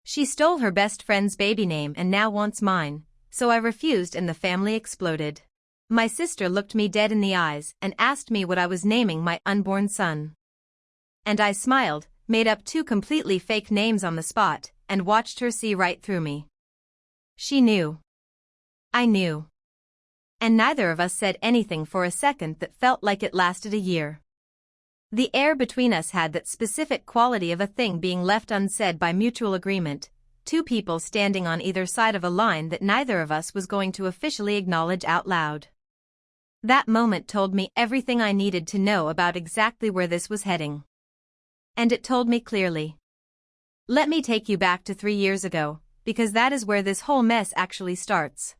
She stole her best friend's baby name and now wants mine, so I refused and the family exploded. My sister looked me dead in the eyes and asked me what I was naming my unborn son. And I smiled, made up two completely fake names on the spot, and watched her see right through me. She knew. I knew. And neither of us said anything for a second that felt like it lasted a year. The air between us had that specific quality of a thing being left unsaid by mutual agreement, two people standing on either side of a line that neither of us was going to officially acknowledge out loud. That moment told me everything I needed to know about exactly where this was heading. And it told me clearly. Let me take you back to 3 years ago, because that is where this whole mess actually starts.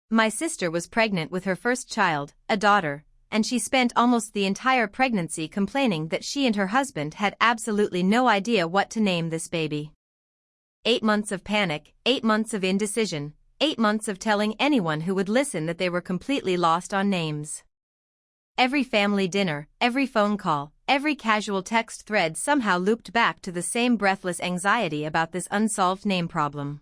My sister was pregnant with her first child, a daughter, and she spent almost the entire pregnancy complaining that she and her husband had absolutely no idea what to name this baby. 8 months of panic, 8 months of indecision, 8 months of telling anyone who would listen that they were completely lost on names. Every family dinner, every phone call, every casual text thread somehow looped back to the same breathless anxiety about this unsolved name problem.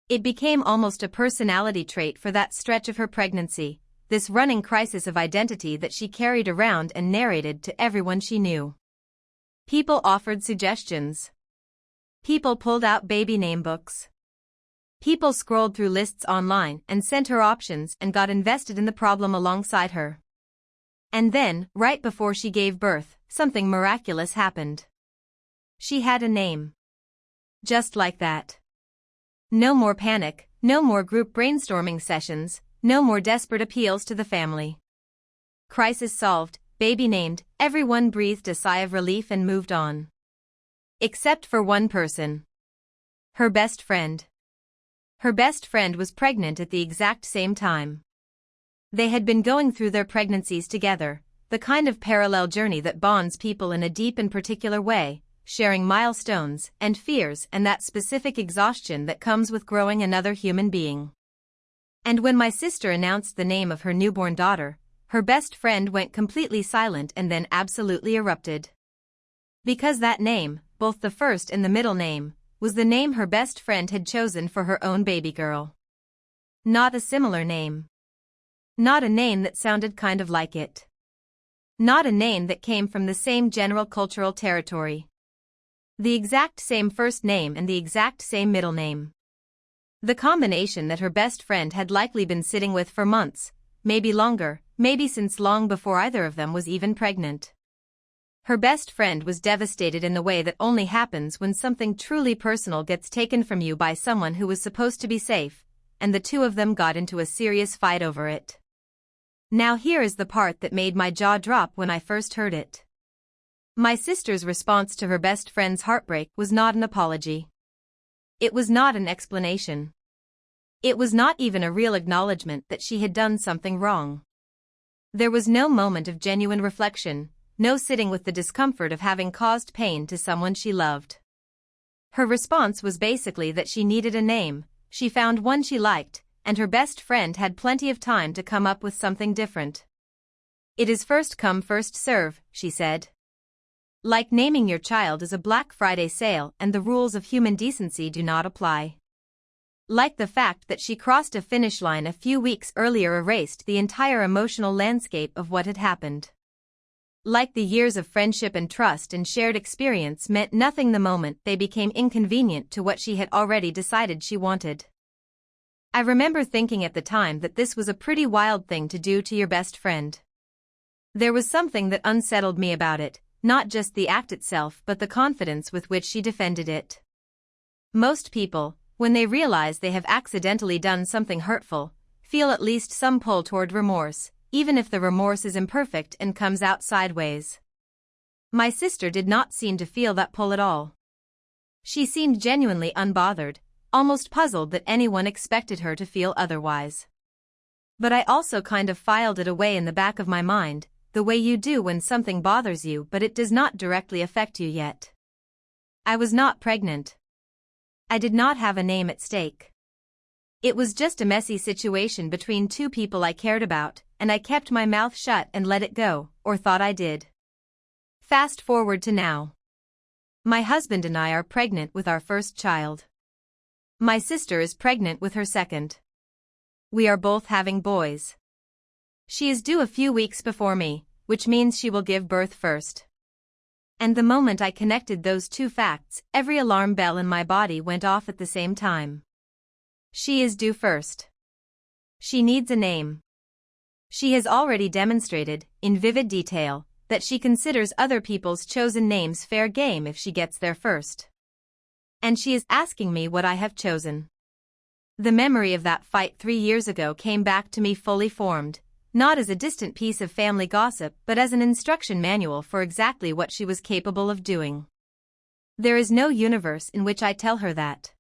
It became almost a personality trait for that stretch of her pregnancy, this running crisis of identity that she carried around and narrated to everyone she knew. People offered suggestions. People pulled out baby name books. People scrolled through lists online and sent her options and got invested in the problem alongside her. And then, right before she gave birth, something miraculous happened. She had a name. Just like that. No more panic, no more group brainstorming sessions, no more desperate appeals to the family. Crisis solved, baby named, everyone breathed a sigh of relief and moved on. Except for one person. Her best friend. Her best friend was pregnant at the exact same time. They had been going through their pregnancies together, the kind of parallel journey that bonds people in a deep and particular way, sharing milestones and fears and that specific exhaustion that comes with growing another human being. And when my sister announced the name of her newborn daughter, her best friend went completely silent and then absolutely erupted. Because that name, both the first and the middle name, was the name her best friend had chosen for her own baby girl. Not a similar name. Not a name that sounded kind of like it. Not a name that came from the same general cultural territory. The exact same first name and the exact same middle name. The combination that her best friend had likely been sitting with for months, maybe longer, maybe since long before either of them was even pregnant. Her best friend was devastated in the way that only happens when something truly personal gets taken from you by someone who was supposed to be safe, and the two of them got into a serious fight over it. Now here is the part that made my jaw drop when I first heard it. My sister's response to her best friend's heartbreak was not an apology. It was not an explanation. It was not even a real acknowledgement that she had done something wrong. There was no moment of genuine reflection, no sitting with the discomfort of having caused pain to someone she loved. Her response was basically that she needed a name, she found one she liked, and her best friend had plenty of time to come up with something different. It is first come first serve, she said. Like naming your child is a Black Friday sale and the rules of human decency do not apply. Like the fact that she crossed a finish line a few weeks earlier erased the entire emotional landscape of what had happened. Like the years of friendship and trust and shared experience meant nothing the moment they became inconvenient to what she had already decided she wanted. I remember thinking at the time that this was a pretty wild thing to do to your best friend. There was something that unsettled me about it. Not just the act itself but the confidence with which she defended it. Most people, when they realize they have accidentally done something hurtful, feel at least some pull toward remorse, even if the remorse is imperfect and comes out sideways. My sister did not seem to feel that pull at all. She seemed genuinely unbothered, almost puzzled that anyone expected her to feel otherwise. But I also kind of filed it away in the back of my mind, the way you do when something bothers you but it does not directly affect you yet. I was not pregnant. I did not have a name at stake. It was just a messy situation between two people I cared about, and I kept my mouth shut and let it go, or thought I did. Fast forward to now. My husband and I are pregnant with our first child. My sister is pregnant with her second. We are both having boys. She is due a few weeks before me, which means she will give birth first. And the moment I connected those two facts, every alarm bell in my body went off at the same time. She is due first. She needs a name. She has already demonstrated, in vivid detail, that she considers other people's chosen names fair game if she gets there first. And she is asking me what I have chosen. The memory of that fight 3 years ago came back to me fully formed, not as a distant piece of family gossip but as an instruction manual for exactly what she was capable of doing. There is no universe in which I tell her that.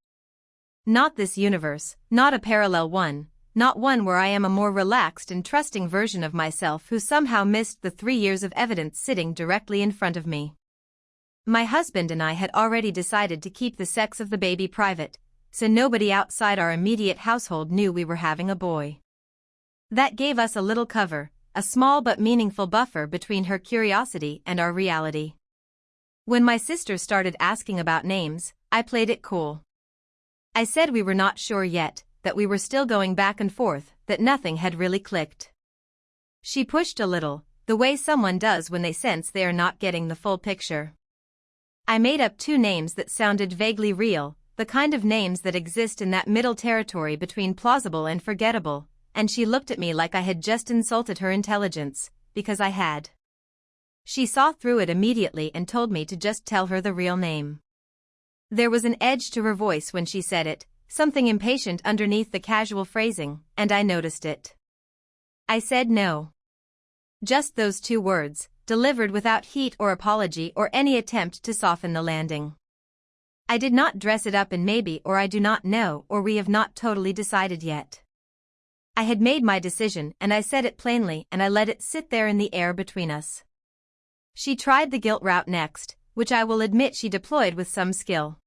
Not this universe, not a parallel one, not one where I am a more relaxed and trusting version of myself who somehow missed the 3 years of evidence sitting directly in front of me. My husband and I had already decided to keep the sex of the baby private, so nobody outside our immediate household knew we were having a boy. That gave us a little cover, a small but meaningful buffer between her curiosity and our reality. When my sister started asking about names, I played it cool. I said we were not sure yet, that we were still going back and forth, that nothing had really clicked. She pushed a little, the way someone does when they sense they are not getting the full picture. I made up 2 names that sounded vaguely real, the kind of names that exist in that middle territory between plausible and forgettable, and she looked at me like I had just insulted her intelligence, because I had. She saw through it immediately and told me to just tell her the real name. There was an edge to her voice when she said it, something impatient underneath the casual phrasing, and I noticed it. I said no. Just those 2 words, delivered without heat or apology or any attempt to soften the landing. I did not dress it up in maybe or I do not know or we have not totally decided yet. I had made my decision and I said it plainly and I let it sit there in the air between us. She tried the guilt route next, which I will admit she deployed with some skill.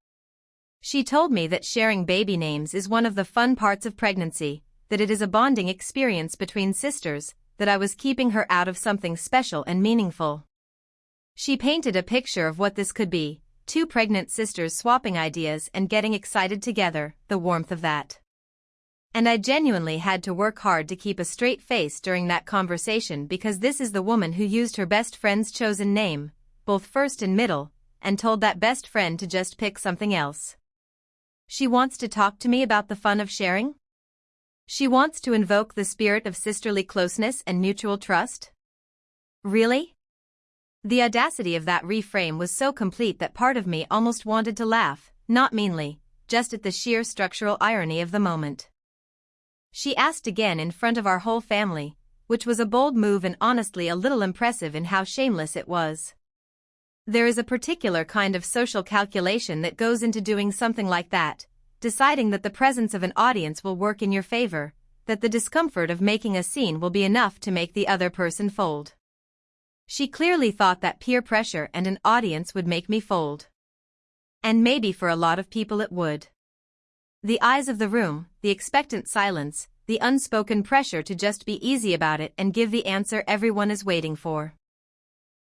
She told me that sharing baby names is one of the fun parts of pregnancy, that it is a bonding experience between sisters, that I was keeping her out of something special and meaningful. She painted a picture of what this could be, 2 pregnant sisters swapping ideas and getting excited together, the warmth of that. And I genuinely had to work hard to keep a straight face during that conversation because this is the woman who used her best friend's chosen name, both first and middle, and told that best friend to just pick something else. She wants to talk to me about the fun of sharing? She wants to invoke the spirit of sisterly closeness and mutual trust? Really? The audacity of that reframe was so complete that part of me almost wanted to laugh, not meanly, just at the sheer structural irony of the moment. She asked again in front of our whole family, which was a bold move and honestly a little impressive in how shameless it was. There is a particular kind of social calculation that goes into doing something like that, deciding that the presence of an audience will work in your favor, that the discomfort of making a scene will be enough to make the other person fold. She clearly thought that peer pressure and an audience would make me fold. And maybe for a lot of people it would. The eyes of the room, the expectant silence, the unspoken pressure to just be easy about it and give the answer everyone is waiting for.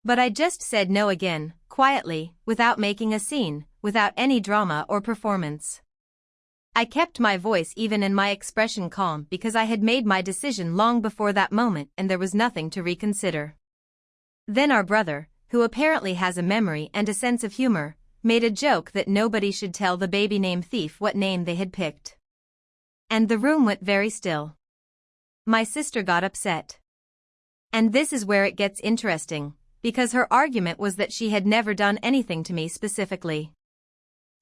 But I just said no again, quietly, without making a scene, without any drama or performance. I kept my voice even and my expression calm because I had made my decision long before that moment and there was nothing to reconsider. Then our brother, who apparently has a memory and a sense of humor, made a joke that nobody should tell the baby name thief what name they had picked. And the room went very still. My sister got upset. And this is where it gets interesting, because her argument was that she had never done anything to me specifically.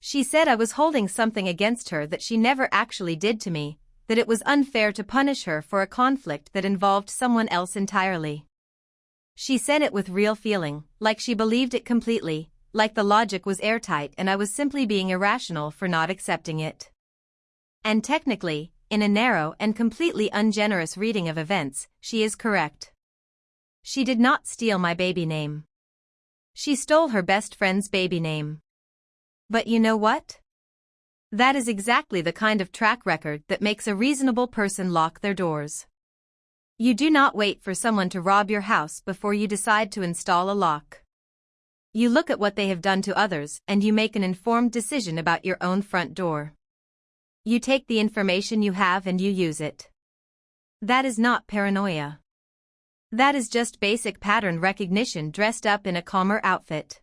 She said I was holding something against her that she never actually did to me, that it was unfair to punish her for a conflict that involved someone else entirely. She said it with real feeling, like she believed it completely, like the logic was airtight and I was simply being irrational for not accepting it. And technically, in a narrow and completely ungenerous reading of events, she is correct. She did not steal my baby name. She stole her best friend's baby name. But you know what? That is exactly the kind of track record that makes a reasonable person lock their doors. You do not wait for someone to rob your house before you decide to install a lock. You look at what they have done to others and you make an informed decision about your own front door. You take the information you have and you use it. That is not paranoia. That is just basic pattern recognition dressed up in a calmer outfit.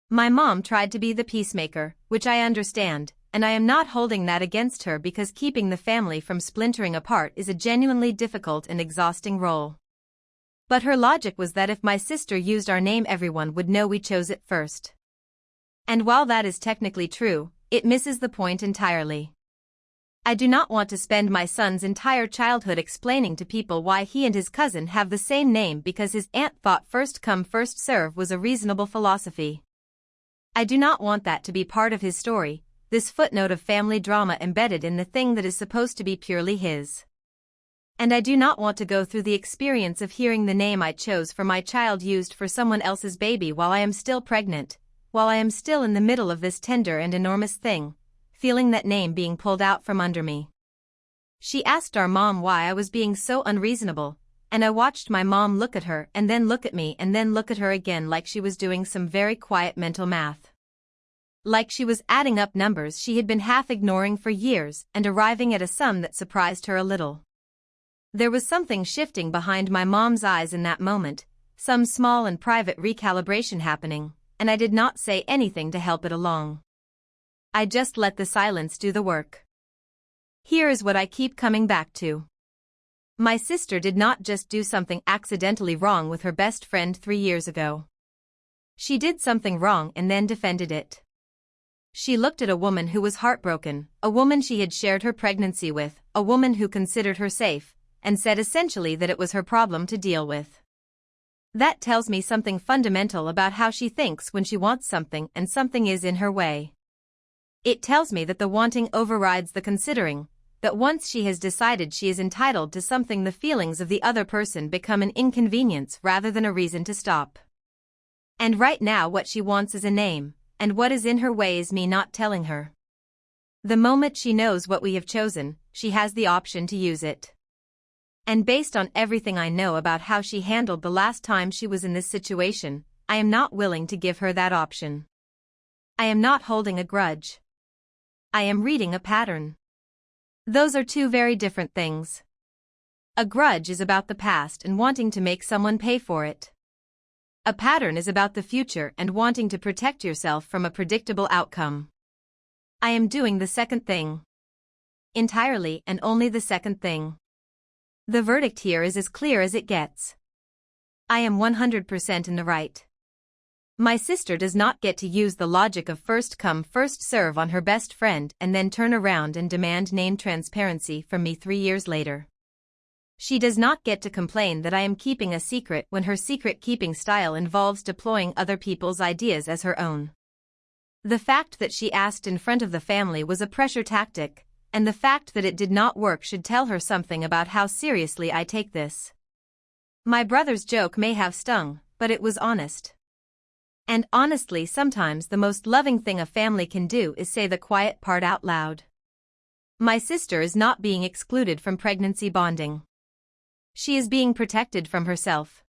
My mom tried to be the peacemaker, which I understand, and I am not holding that against her because keeping the family from splintering apart is a genuinely difficult and exhausting role. But her logic was that if my sister used our name everyone would know we chose it first. And while that is technically true, it misses the point entirely. I do not want to spend my son's entire childhood explaining to people why he and his cousin have the same name because his aunt thought first come first serve was a reasonable philosophy. I do not want that to be part of his story, this footnote of family drama embedded in the thing that is supposed to be purely his. And I do not want to go through the experience of hearing the name I chose for my child used for someone else's baby while I am still pregnant, while I am still in the middle of this tender and enormous thing, feeling that name being pulled out from under me. She asked our mom why I was being so unreasonable, and I watched my mom look at her and then look at me and then look at her again like she was doing some very quiet mental math. Like she was adding up numbers she had been half ignoring for years and arriving at a sum that surprised her a little. There was something shifting behind my mom's eyes in that moment, some small and private recalibration happening, and I did not say anything to help it along. I just let the silence do the work. Here is what I keep coming back to. My sister did not just do something accidentally wrong with her best friend 3 years ago. She did something wrong and then defended it. She looked at a woman who was heartbroken, a woman she had shared her pregnancy with, a woman who considered her safe, and said essentially that it was her problem to deal with. That tells me something fundamental about how she thinks when she wants something and something is in her way. It tells me that the wanting overrides the considering, that once she has decided she is entitled to something the feelings of the other person become an inconvenience rather than a reason to stop. And right now what she wants is a name, and what is in her way is me not telling her. The moment she knows what we have chosen, she has the option to use it. And based on everything I know about how she handled the last time she was in this situation, I am not willing to give her that option. I am not holding a grudge. I am reading a pattern. Those are two very different things. A grudge is about the past and wanting to make someone pay for it. A pattern is about the future and wanting to protect yourself from a predictable outcome. I am doing the second thing. Entirely and only the second thing. The verdict here is as clear as it gets. I am 100% in the right. My sister does not get to use the logic of first come first serve on her best friend and then turn around and demand name transparency from me 3 years later. She does not get to complain that I am keeping a secret when her secret-keeping style involves deploying other people's ideas as her own. The fact that she asked in front of the family was a pressure tactic, and the fact that it did not work should tell her something about how seriously I take this. My brother's joke may have stung, but it was honest. And honestly, sometimes the most loving thing a family can do is say the quiet part out loud. My sister is not being excluded from pregnancy bonding. She is being protected from herself.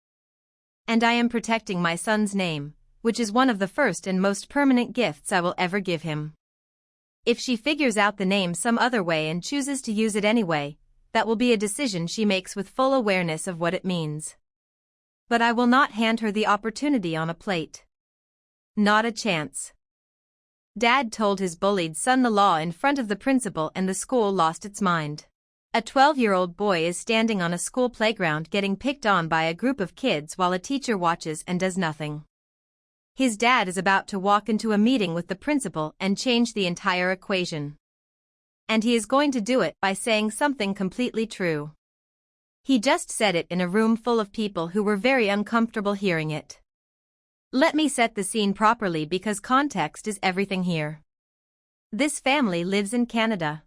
And I am protecting my son's name, which is one of the first and most permanent gifts I will ever give him. If she figures out the name some other way and chooses to use it anyway, that will be a decision she makes with full awareness of what it means. But I will not hand her the opportunity on a plate. Not a chance. Dad told his bullied son the law in front of the principal and the school lost its mind. A 12-year-old boy is standing on a school playground getting picked on by a group of kids while a teacher watches and does nothing. His dad is about to walk into a meeting with the principal and change the entire equation. And he is going to do it by saying something completely true. He just said it in a room full of people who were very uncomfortable hearing it. Let me set the scene properly because context is everything here. This family lives in Canada.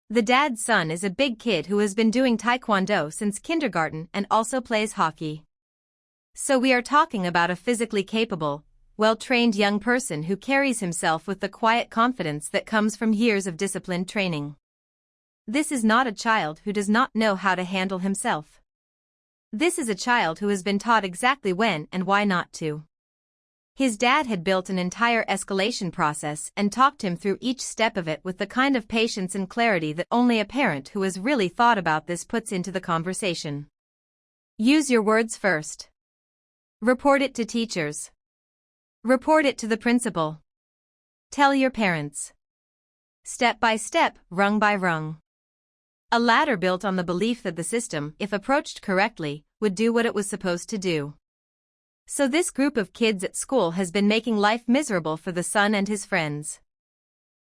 The dad's son is a big kid who has been doing taekwondo since kindergarten and also plays hockey. So we are talking about a physically capable, well-trained young person who carries himself with the quiet confidence that comes from years of disciplined training. This is not a child who does not know how to handle himself. This is a child who has been taught exactly when and why not to. His dad had built an entire escalation process and talked him through each step of it with the kind of patience and clarity that only a parent who has really thought about this puts into the conversation. Use your words first. Report it to teachers. Report it to the principal. Tell your parents. Step by step, rung by rung. A ladder built on the belief that the system, if approached correctly, would do what it was supposed to do. So this group of kids at school has been making life miserable for the son and his friends.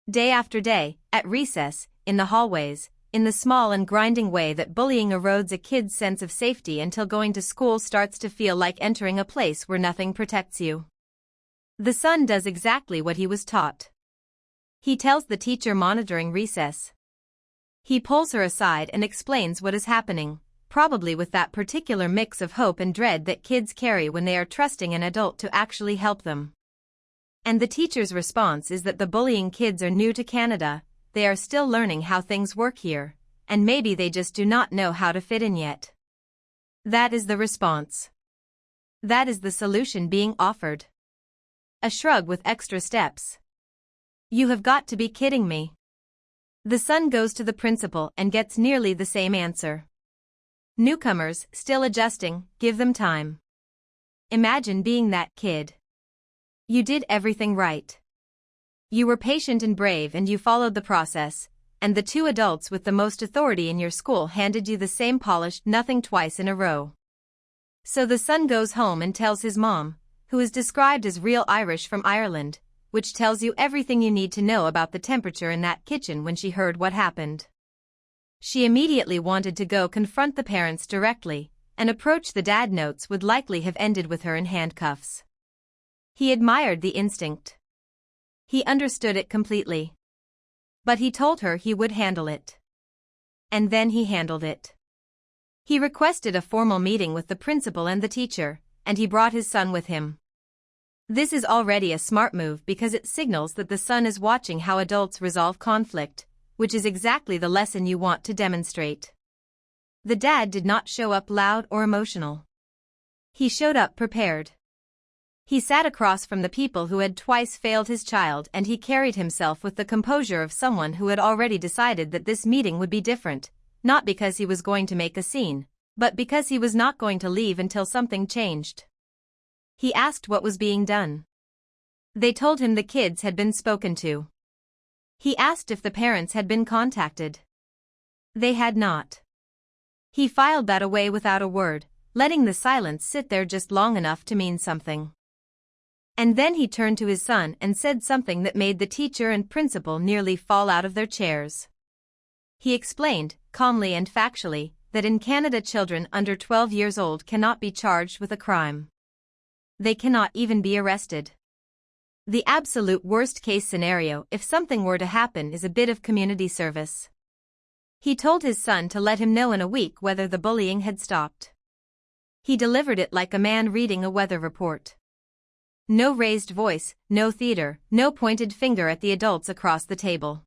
Day after day, at recess, in the hallways, in the small and grinding way that bullying erodes a kid's sense of safety until going to school starts to feel like entering a place where nothing protects you. The son does exactly what he was taught. He tells the teacher monitoring recess. He pulls her aside and explains what is happening, probably with that particular mix of hope and dread that kids carry when they are trusting an adult to actually help them. And the teacher's response is that the bullying kids are new to Canada, they are still learning how things work here, and maybe they just do not know how to fit in yet. That is the response. That is the solution being offered. A shrug with extra steps. You have got to be kidding me. The son goes to the principal and gets nearly the same answer. Newcomers, still adjusting, give them time. Imagine being that kid. You did everything right. You were patient and brave and you followed the process, and the two adults with the most authority in your school handed you the same polished nothing twice in a row. So the son goes home and tells his mom, who is described as real Irish from Ireland, which tells you everything you need to know about the temperature in that kitchen when she heard what happened. She immediately wanted to go confront the parents directly, and approach the dad. Notes would likely have ended with her in handcuffs. He admired the instinct. He understood it completely. But he told her he would handle it. And then he handled it. He requested a formal meeting with the principal and the teacher, and he brought his son with him. This is already a smart move because it signals that the son is watching how adults resolve conflict, which is exactly the lesson you want to demonstrate. The dad did not show up loud or emotional. He showed up prepared. He sat across from the people who had twice failed his child, and he carried himself with the composure of someone who had already decided that this meeting would be different, not because he was going to make a scene, but because he was not going to leave until something changed. He asked what was being done. They told him the kids had been spoken to. He asked if the parents had been contacted. They had not. He filed that away without a word, letting the silence sit there just long enough to mean something. And then he turned to his son and said something that made the teacher and principal nearly fall out of their chairs. He explained, calmly and factually, that in Canada children under 12 years old cannot be charged with a crime. They cannot even be arrested. The absolute worst-case scenario if something were to happen is a bit of community service. He told his son to let him know in a week whether the bullying had stopped. He delivered it like a man reading a weather report. No raised voice, no theater, no pointed finger at the adults across the table.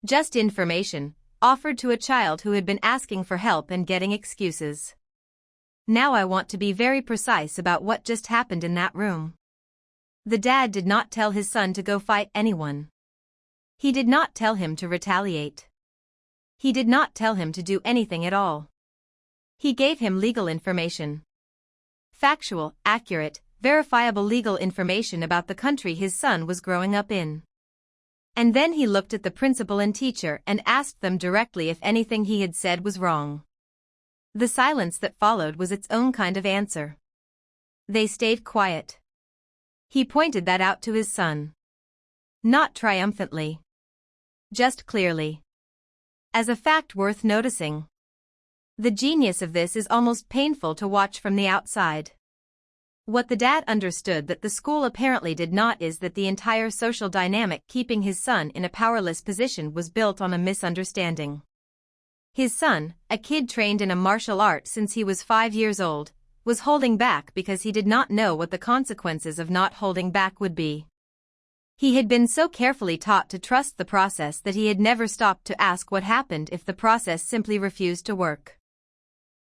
Just information, offered to a child who had been asking for help and getting excuses. Now I want to be very precise about what just happened in that room. The dad did not tell his son to go fight anyone. He did not tell him to retaliate. He did not tell him to do anything at all. He gave him legal information. Factual, accurate, verifiable legal information about the country his son was growing up in. And then he looked at the principal and teacher and asked them directly if anything he had said was wrong. The silence that followed was its own kind of answer. They stayed quiet. He pointed that out to his son. Not triumphantly. Just clearly. As a fact worth noticing. The genius of this is almost painful to watch from the outside. What the dad understood that the school apparently did not is that the entire social dynamic keeping his son in a powerless position was built on a misunderstanding. His son, a kid trained in a martial art since he was 5 years old, was holding back because he did not know what the consequences of not holding back would be. He had been so carefully taught to trust the process that he had never stopped to ask what happened if the process simply refused to work.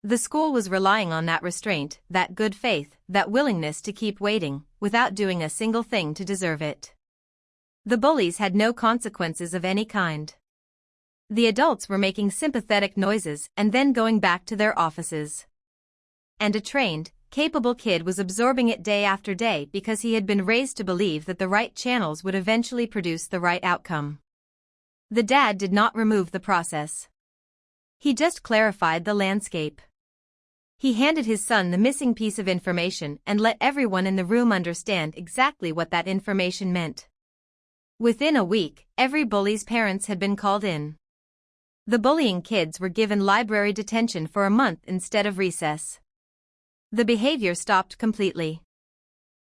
The school was relying on that restraint, that good faith, that willingness to keep waiting, without doing a single thing to deserve it. The bullies had no consequences of any kind. The adults were making sympathetic noises and then going back to their offices. And a trained, capable kid was absorbing it day after day because he had been raised to believe that the right channels would eventually produce the right outcome. The dad did not remove the process. He just clarified the landscape. He handed his son the missing piece of information and let everyone in the room understand exactly what that information meant. Within a week, every bully's parents had been called in. The bullying kids were given library detention for a month instead of recess. The behavior stopped completely.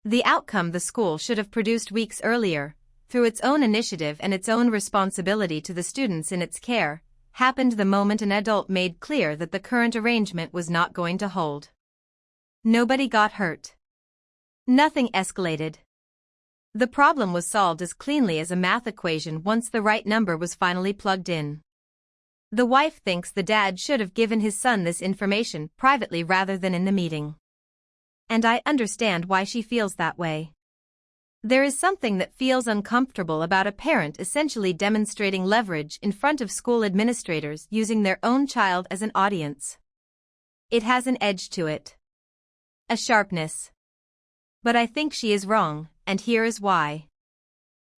The outcome the school should have produced weeks earlier, through its own initiative and its own responsibility to the students in its care, happened the moment an adult made clear that the current arrangement was not going to hold. Nobody got hurt. Nothing escalated. The problem was solved as cleanly as a math equation once the right number was finally plugged in. The wife thinks the dad should have given his son this information privately rather than in the meeting. And I understand why she feels that way. There is something that feels uncomfortable about a parent essentially demonstrating leverage in front of school administrators using their own child as an audience. It has an edge to it. A sharpness. But I think she is wrong, and here is why.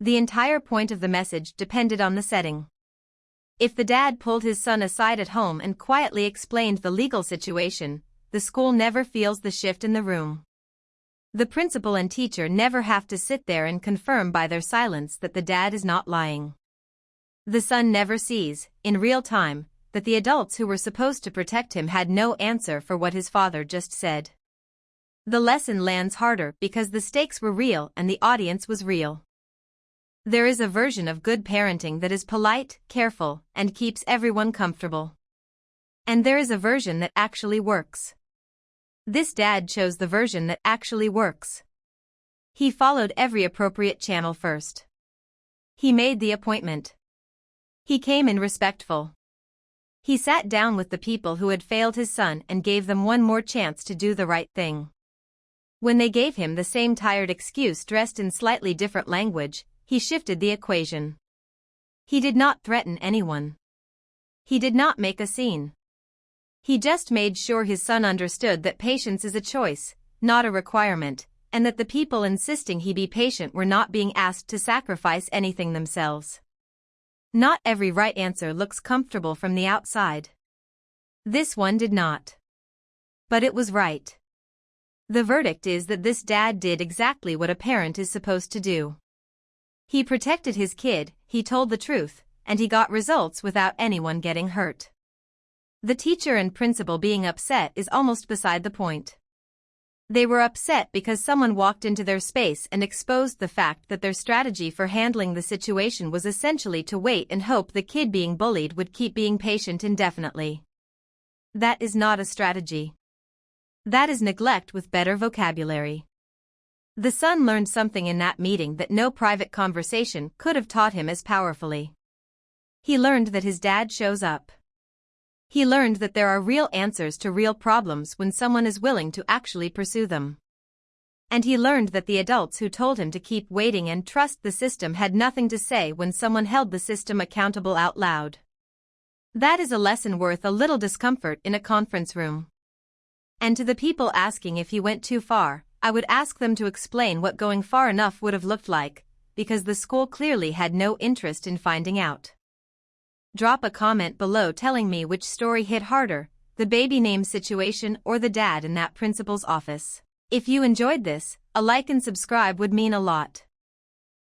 The entire point of the message depended on the setting. If the dad pulled his son aside at home and quietly explained the legal situation, the school never feels the shift in the room. The principal and teacher never have to sit there and confirm by their silence that the dad is not lying. The son never sees, in real time, that the adults who were supposed to protect him had no answer for what his father just said. The lesson lands harder because the stakes were real and the audience was real. There is a version of good parenting that is polite, careful, and keeps everyone comfortable. And there is a version that actually works. This dad chose the version that actually works. He followed every appropriate channel first. He made the appointment. He came in respectful. He sat down with the people who had failed his son and gave them one more chance to do the right thing. When they gave him the same tired excuse dressed in slightly different language, he shifted the equation. He did not threaten anyone. He did not make a scene. He just made sure his son understood that patience is a choice, not a requirement, and that the people insisting he be patient were not being asked to sacrifice anything themselves. Not every right answer looks comfortable from the outside. This one did not. But it was right. The verdict is that this dad did exactly what a parent is supposed to do. He protected his kid, he told the truth, and he got results without anyone getting hurt. The teacher and principal being upset is almost beside the point. They were upset because someone walked into their space and exposed the fact that their strategy for handling the situation was essentially to wait and hope the kid being bullied would keep being patient indefinitely. That is not a strategy. That is neglect with better vocabulary. The son learned something in that meeting that no private conversation could have taught him as powerfully. He learned that his dad shows up. He learned that there are real answers to real problems when someone is willing to actually pursue them. And he learned that the adults who told him to keep waiting and trust the system had nothing to say when someone held the system accountable out loud. That is a lesson worth a little discomfort in a conference room. And to the people asking if he went too far, I would ask them to explain what going far enough would have looked like, because the school clearly had no interest in finding out. Drop a comment below telling me which story hit harder, the baby name situation or the dad in that principal's office. If you enjoyed this, a like and subscribe would mean a lot.